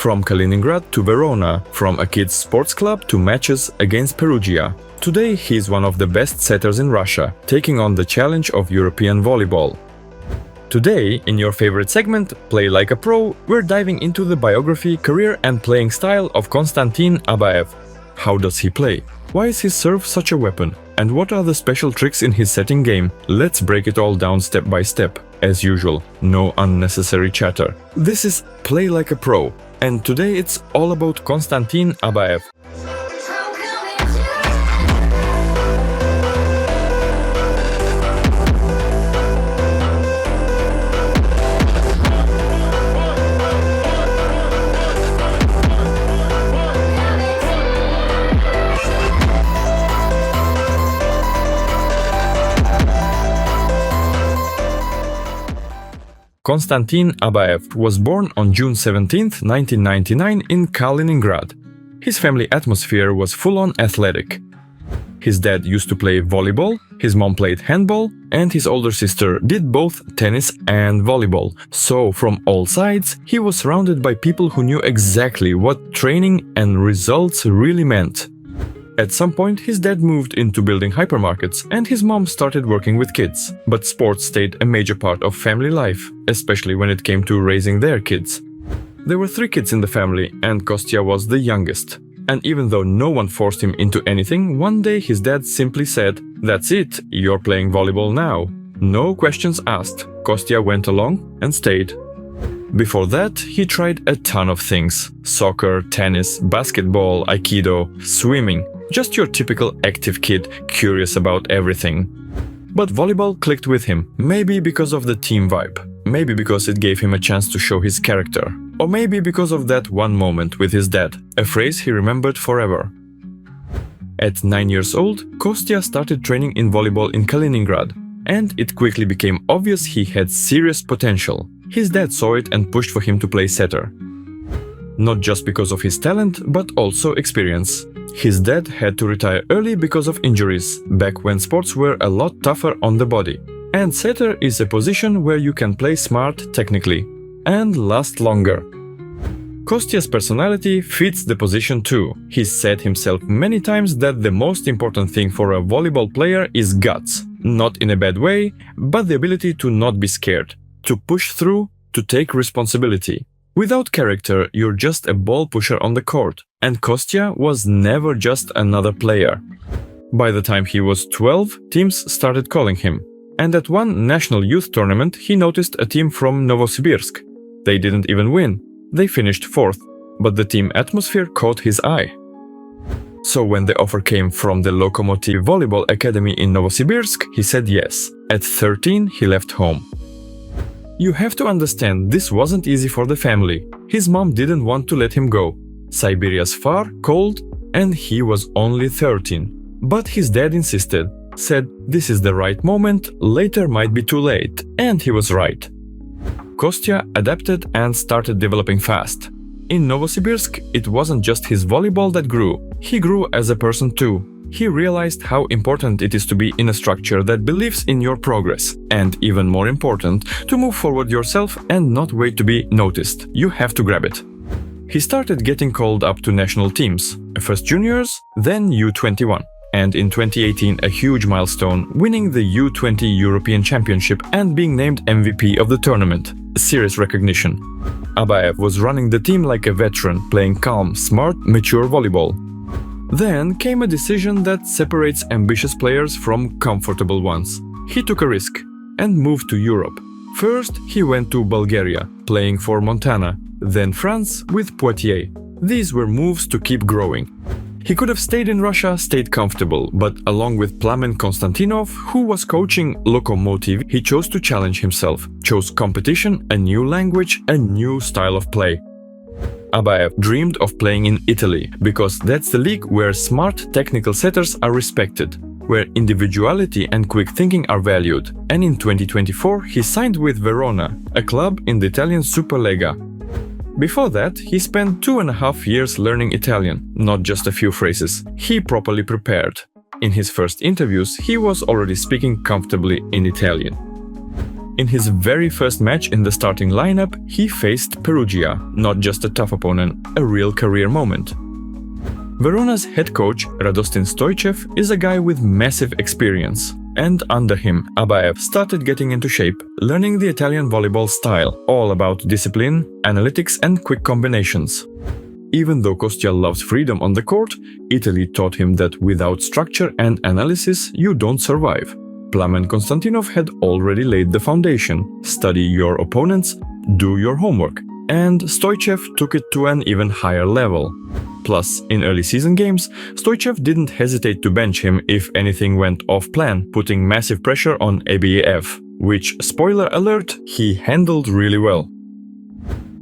From Kaliningrad to Verona, from a kids' sports club to matches against Perugia. Today he is one of the best setters in Russia, taking on the challenge of European volleyball. Today, in your favorite segment, Play Like a Pro, we're diving into the biography, career and playing style of Konstantin Abaev. How does he play? Why is his serve such a weapon? And what are the special tricks in his setting game? Let's break it all down step by step. As usual, no unnecessary chatter. This is Play Like a Pro, and today it's all about Konstantin Abaev. Konstantin Abaev was born on June 17, 1999 in Kaliningrad. His family atmosphere was full-on athletic. His dad used to play volleyball, his mom played handball, and his older sister did both tennis and volleyball. So, from all sides, he was surrounded by people who knew exactly what training and results really meant. At some point, his dad moved into building hypermarkets and his mom started working with kids. But sports stayed a major part of family life, especially when it came to raising their kids. There were 3 kids in the family and Kostya was the youngest. And even though no one forced him into anything, one day his dad simply said, "That's it, you're playing volleyball now." No questions asked. Kostya went along and stayed. Before that, he tried a ton of things. Soccer, tennis, basketball, aikido, swimming. Just your typical active kid, curious about everything. But volleyball clicked with him, maybe because of the team vibe, maybe because it gave him a chance to show his character, or maybe because of that one moment with his dad, a phrase he remembered forever. At 9 years old, Kostya started training in volleyball in Kaliningrad, and it quickly became obvious he had serious potential. His dad saw it and pushed for him to play setter. Not just because of his talent, but also experience. His dad had to retire early because of injuries, back when sports were a lot tougher on the body. And setter is a position where you can play smart technically and last longer. Kostya's personality fits the position too. He said himself many times that the most important thing for a volleyball player is guts. Not in a bad way, but the ability to not be scared, to push through, to take responsibility. Without character, you're just a ball pusher on the court, and Kostya was never just another player. By the time he was 12, teams started calling him. And at one national youth tournament, he noticed a team from Novosibirsk. They didn't even win. They finished 4th, but the team atmosphere caught his eye. So when the offer came from the Lokomotiv Volleyball Academy in Novosibirsk, he said yes. At 13, he left home. You have to understand, this wasn't easy for the family. His mom didn't want to let him go. Siberia's far, cold, and he was only 13. But his dad insisted, said this is the right moment, later might be too late, and he was right. Kostya adapted and started developing fast. In Novosibirsk, it wasn't just his volleyball that grew, he grew as a person too. He realized how important it is to be in a structure that believes in your progress, and even more important, to move forward yourself and not wait to be noticed. You have to grab it. He started getting called up to national teams, first juniors, then U21. And in 2018, a huge milestone, winning the U20 European Championship and being named MVP of the tournament. A serious recognition. Abaev was running the team like a veteran, playing calm, smart, mature volleyball. Then came a decision that separates ambitious players from comfortable ones. He took a risk and moved to Europe. First, he went to Bulgaria, playing for Montana, then France with Poitiers. These were moves to keep growing. He could have stayed in Russia, stayed comfortable, but along with Plamen Konstantinov, who was coaching Lokomotiv, he chose to challenge himself, chose competition, a new language, a new style of play. Abaev dreamed of playing in Italy, because that's the league where smart technical setters are respected, where individuality and quick thinking are valued. And in 2024 he signed with Verona, a club in the Italian SuperLega. Before that, he spent 2.5 years learning Italian, not just a few phrases. He properly prepared. In his first interviews, he was already speaking comfortably in Italian. In his very first match in the starting lineup, he faced Perugia, not just a tough opponent, a real career moment. Verona's head coach, Radostin Stoychev, is a guy with massive experience. And under him, Abaev started getting into shape, learning the Italian volleyball style, all about discipline, analytics and quick combinations. Even though Kostya loves freedom on the court, Italy taught him that without structure and analysis, you don't survive. Plum and Konstantinov had already laid the foundation: study your opponents, do your homework. And Stoychev took it to an even higher level. Plus, in early season games, Stoychev didn't hesitate to bench him if anything went off plan, putting massive pressure on Abaev, which, spoiler alert, he handled really well.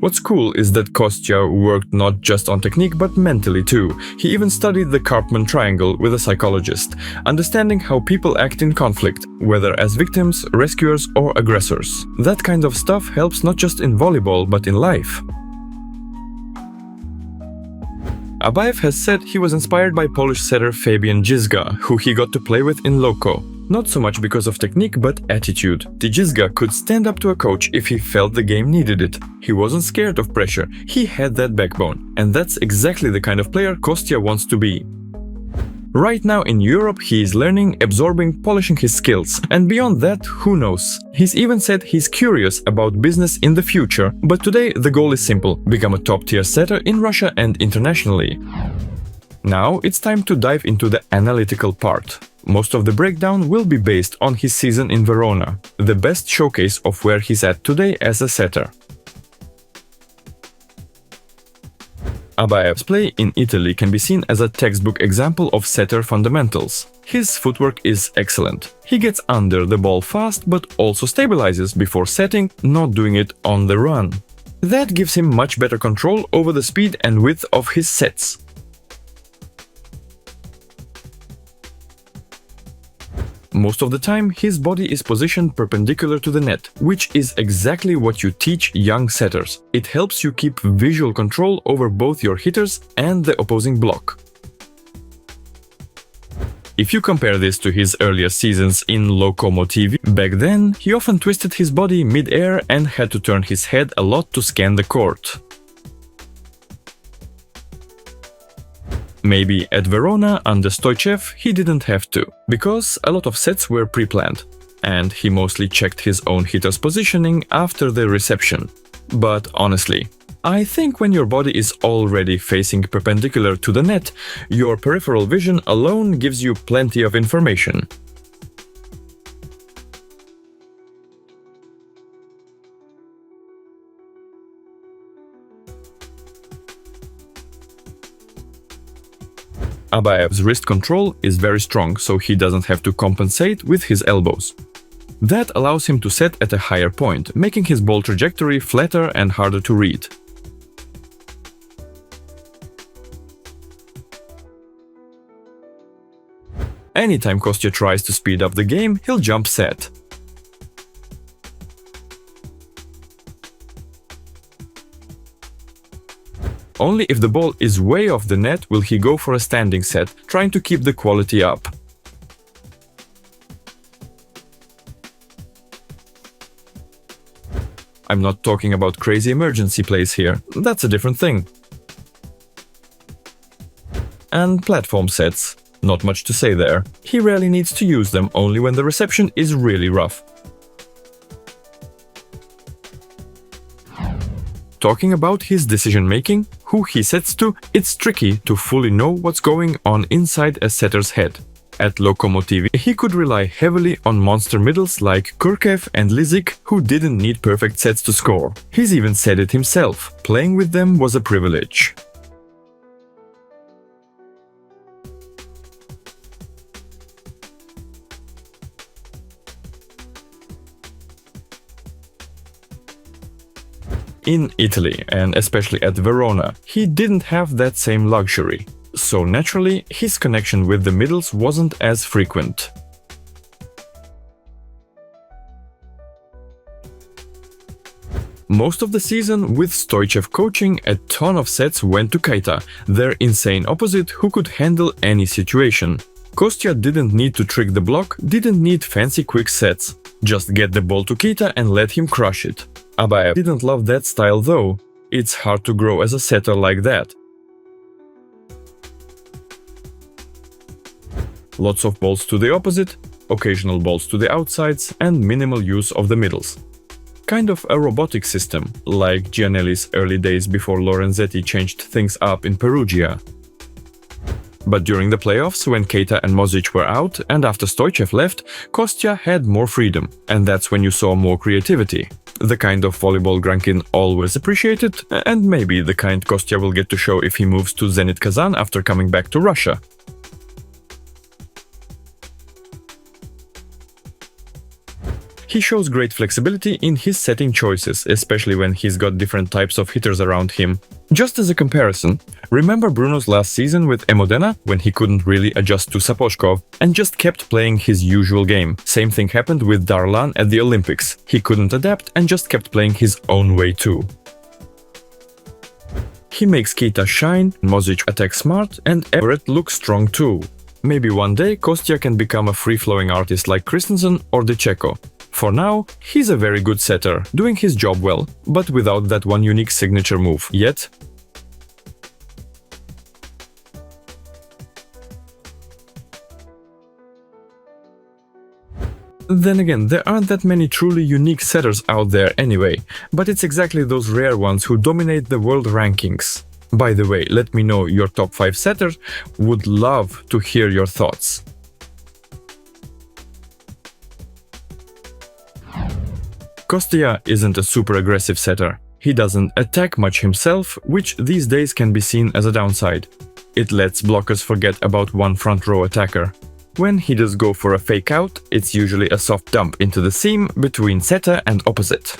What's cool is that Kostya worked not just on technique but mentally too. He even studied the Karpman triangle with a psychologist, understanding how people act in conflict, whether as victims, rescuers or aggressors. That kind of stuff helps not just in volleyball but in life. Abaev has said he was inspired by Polish setter Fabian Jizga, who he got to play with in Loco. Not so much because of technique, but attitude. Jizga could stand up to a coach if he felt the game needed it. He wasn't scared of pressure, he had that backbone. And that's exactly the kind of player Kostya wants to be. Right now in Europe, he is learning, absorbing, polishing his skills. And beyond that, who knows? He's even said he's curious about business in the future. But today the goal is simple: become a top-tier setter in Russia and internationally. Now it's time to dive into the analytical part. Most of the breakdown will be based on his season in Verona, the best showcase of where he's at today as a setter. Abaev's play in Italy can be seen as a textbook example of setter fundamentals. His footwork is excellent. He gets under the ball fast but also stabilizes before setting, not doing it on the run. That gives him much better control over the speed and width of his sets. Most of the time, his body is positioned perpendicular to the net, which is exactly what you teach young setters. It helps you keep visual control over both your hitters and the opposing block. If you compare this to his earlier seasons in Lokomotiv, back then he often twisted his body mid-air and had to turn his head a lot to scan the court. Maybe at Verona under Stoychev he didn't have to, because a lot of sets were pre-planned, and he mostly checked his own hitter's positioning after the reception. But honestly, I think when your body is already facing perpendicular to the net, your peripheral vision alone gives you plenty of information. Abaev's wrist control is very strong, so he doesn't have to compensate with his elbows. That allows him to set at a higher point, making his ball trajectory flatter and harder to read. Anytime Kostya tries to speed up the game, he'll jump set. Only if the ball is way off the net will he go for a standing set, trying to keep the quality up. I'm not talking about crazy emergency plays here, that's a different thing. And platform sets, not much to say there. He rarely needs to use them, only when the reception is really rough. Talking about his decision-making, who he sets to, it's tricky to fully know what's going on inside a setter's head. At Lokomotiv, he could rely heavily on monster middles like Kurkev and Lizik, who didn't need perfect sets to score. He's even said it himself, playing with them was a privilege. In Italy, and especially at Verona, he didn't have that same luxury. So naturally, his connection with the middles wasn't as frequent. Most of the season, with Stoychev coaching, a ton of sets went to Kaita, their insane opposite who could handle any situation. Kostya didn't need to trick the block, didn't need fancy quick sets. Just get the ball to Keita and let him crush it. Abaev didn't love that style though. It's hard to grow as a setter like that. Lots of balls to the opposite, occasional balls to the outsides, and minimal use of the middles. Kind of a robotic system, like Gianelli's early days before Lorenzetti changed things up in Perugia. But during the playoffs, when Keita and Mosic were out, and after Stoychev left, Kostya had more freedom, and that's when you saw more creativity. The kind of volleyball Grankin always appreciated, and maybe the kind Kostya will get to show if he moves to Zenit Kazan after coming back to Russia. He shows great flexibility in his setting choices, especially when he's got different types of hitters around him. Just as a comparison, remember Bruno's last season with Emodena, when he couldn't really adjust to Sapochkov and just kept playing his usual game. Same thing happened with Darlan at the Olympics. He couldn't adapt and just kept playing his own way too. He makes Keita shine, Mosic attack smart, and Everett look strong too. Maybe one day Kostya can become a free-flowing artist like Christensen or De Cecco. For now, he's a very good setter, doing his job well, but without that one unique signature move yet. Then again, there aren't that many truly unique setters out there anyway, but it's exactly those rare ones who dominate the world rankings. By the way, let me know your top 5 setters, would love to hear your thoughts. Kostya isn't a super aggressive setter. He doesn't attack much himself, which these days can be seen as a downside. It lets blockers forget about one front row attacker. When he does go for a fake out, it's usually a soft dump into the seam between setter and opposite.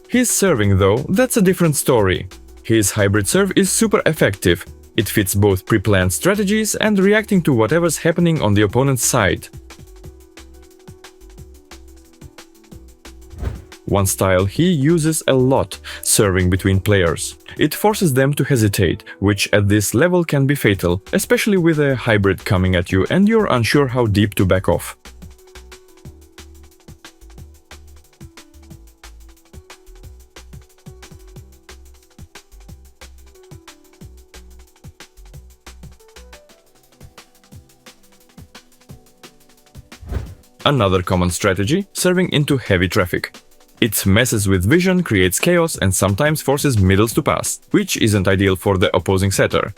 His serving though, that's a different story. His hybrid serve is super effective. It fits both pre-planned strategies and reacting to whatever's happening on the opponent's side. One style he uses a lot, serving between players. It forces them to hesitate, which at this level can be fatal, especially with a hybrid coming at you and you're unsure how deep to back off. Another common strategy, serving into heavy traffic. It messes with vision, creates chaos and sometimes forces middles to pass, which isn't ideal for the opposing setter.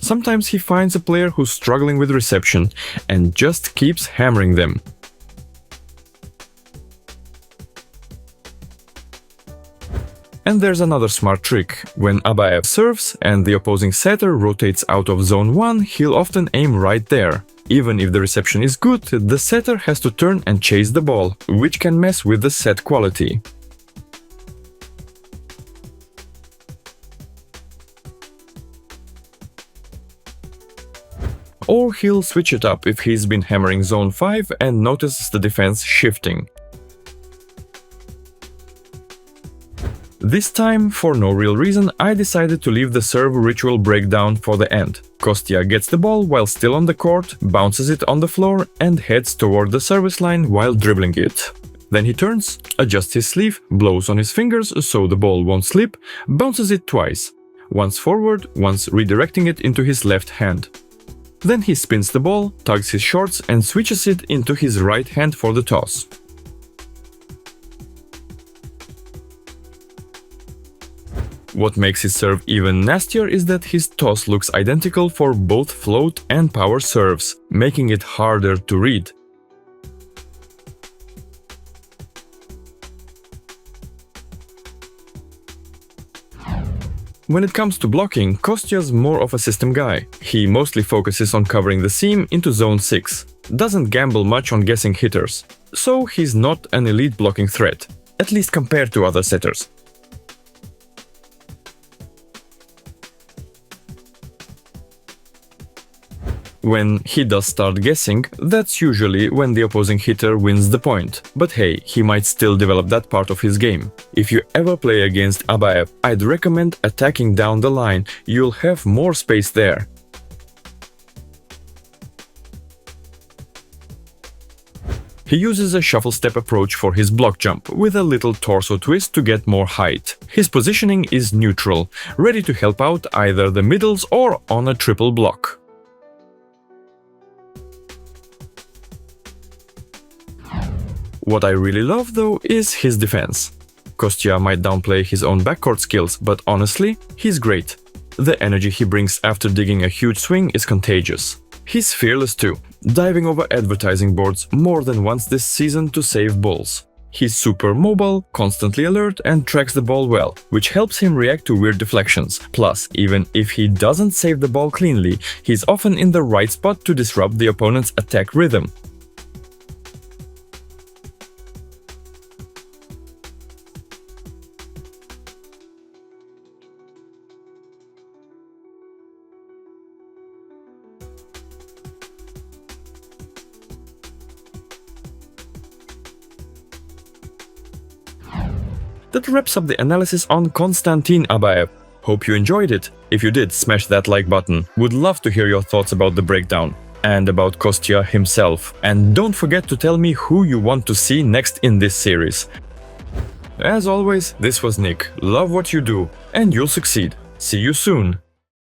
Sometimes he finds a player who's struggling with reception and just keeps hammering them. And there's another smart trick. When Abaev serves and the opposing setter rotates out of zone 1, he'll often aim right there. Even if the reception is good, the setter has to turn and chase the ball, which can mess with the set quality. Or he'll switch it up if he's been hammering zone 5 and notices the defense shifting. This time, for no real reason, I decided to leave the serve ritual breakdown for the end. Kostya gets the ball while still on the court, bounces it on the floor and heads toward the service line while dribbling it. Then he turns, adjusts his sleeve, blows on his fingers so the ball won't slip, bounces it twice, once forward, once redirecting it into his left hand. Then he spins the ball, tugs his shorts and switches it into his right hand for the toss. What makes his serve even nastier is that his toss looks identical for both float and power serves, making it harder to read. When it comes to blocking, Kostya's more of a system guy. He mostly focuses on covering the seam into zone 6, doesn't gamble much on guessing hitters. So he's not an elite blocking threat, at least compared to other setters. When he does start guessing, that's usually when the opposing hitter wins the point. But hey, he might still develop that part of his game. If you ever play against Abaev, I'd recommend attacking down the line, you'll have more space there. He uses a shuffle step approach for his block jump, with a little torso twist to get more height. His positioning is neutral, ready to help out either the middles or on a triple block. What I really love, though, is his defense. Kostya might downplay his own backcourt skills, but honestly, he's great. The energy he brings after digging a huge swing is contagious. He's fearless too, diving over advertising boards more than once this season to save balls. He's super mobile, constantly alert, and tracks the ball well, which helps him react to weird deflections. Plus, even if he doesn't save the ball cleanly, he's often in the right spot to disrupt the opponent's attack rhythm. That wraps up the analysis on Konstantin Abaev. Hope you enjoyed it. If you did, smash that like button. Would love to hear your thoughts about the breakdown and about Kostya himself. And don't forget to tell me who you want to see next in this series. As always, this was Nick. Love what you do, and you'll succeed. See you soon.